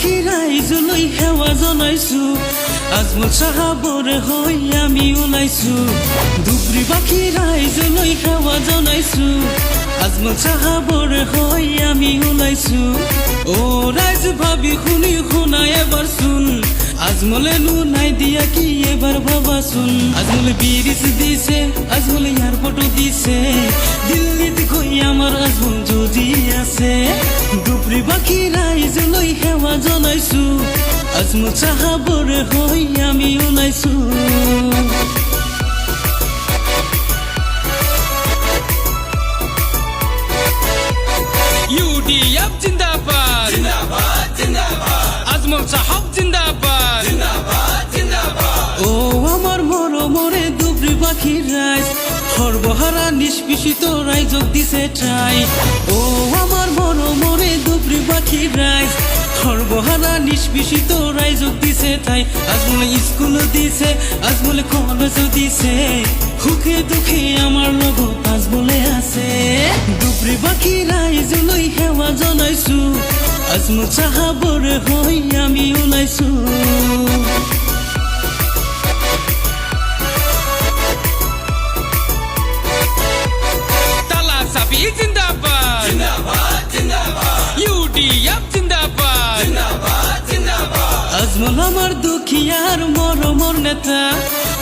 পাখি ৰাইজলৈ সেৱা জনাইছো আজমল চাহাবৰে হৈ আমি ওলাইছো ধুবুৰী পাখি ৰাইজলৈ সেৱা জনাইছো আজমল চাহাবৰে হৈ আমি ওলাইছো ও ৰাইজ ভাবি শুনি শুনাই এবাৰ শুন আজমলেনো নাই দিয়া কি এবাৰ ভাবাচোন আজমলে ব্ৰিজ দিছে আজমলে এয়াৰপৰ্টো দিছে দিল্লীত গৈ আমাৰ আজমল যদি আছে ধুবুৰী পাখি ৰাইজলৈ সেৱা জনাইছো আজমল চাহাবৰে হৈ আমি ওলাইছো UDF জিন্দাবাদ জিন্দাবাদ জিন্দাবাদ আজমল সাহাব জিন্দাবাদ জিন্দাবাদ জিন্দাবাদ ও আমার মরমরে ধুবুৰী পাখি রাইজ সর্বহারা নিষ্পেষিত রাইজক দিছে ঠাই ও আমার মরমরে ধুবুৰী পাখি রাইজ সর্বহারা নিষ্পেষিত রাইজক দিছে ঠাই আজমলে স্কুল দিছে আজমলে কলেজ দিছে সুখে দুখে আমার লগত আজমলে আছে ধুবুৰী পাখি ৰাইজলৈ সেৱা জনাইছো আজমল চাহাবৰে হৈ আমি ওলাইছো তালা চাবি জিন্দাবাদ জিন্দাবাদ জিন্দাবাদ UDF জিন্দাবাদ জিন্দাবাদ জিন্দাবাদ আজমল আমার দুখিয়ার মৰমৰ নেতা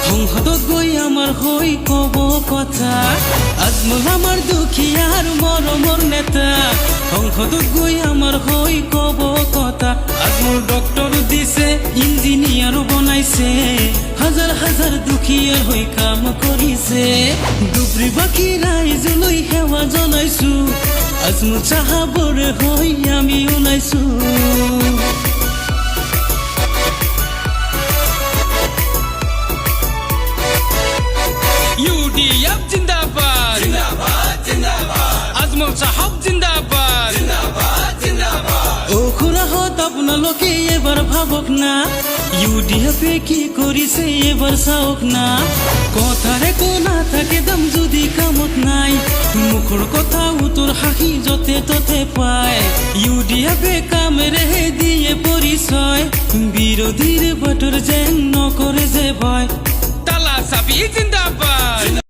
সংসদত গৈ আমাৰ হৈ কব কথা আজমল আমাৰ দুখিয়াৰ মৰমৰ নেতা সংসদত গৈ আমাৰ হৈ কব কথা আজমল ডক্টৰ দিছে ইঞ্জিনিয়াৰ বনাইছে হাজাৰ হাজাৰ দুখিয়াৰ হৈ কাম কৰিছে ধুবুৰী পাখি ৰাইজলৈ সেৱা জনাইছো আজমল চাহাবৰে হৈ আমি ওলাইছো UDF জিন্দাবাদ জিন্দাবাদ জিন্দাবাদ আজমল সাহাব জিন্দাবাদ জিন্দাবাদ জিন্দাবাদ ও খুৰাহত আপোনালোকে এবাৰ ভাবক না UDF কি কৰিছে এবাৰ চাওক না কথাৰে কোনা থাকে দাম যদি কামত নাই মুখৰ কথা উত্তৰ হাঁহি যতে ততে পায় UDF কামেৰে দিয়ে পৰিচয় বিৰোধীৰ বাটৰ যেন নকৰে যে ভয় তালা চাবি জিন্দাবাদ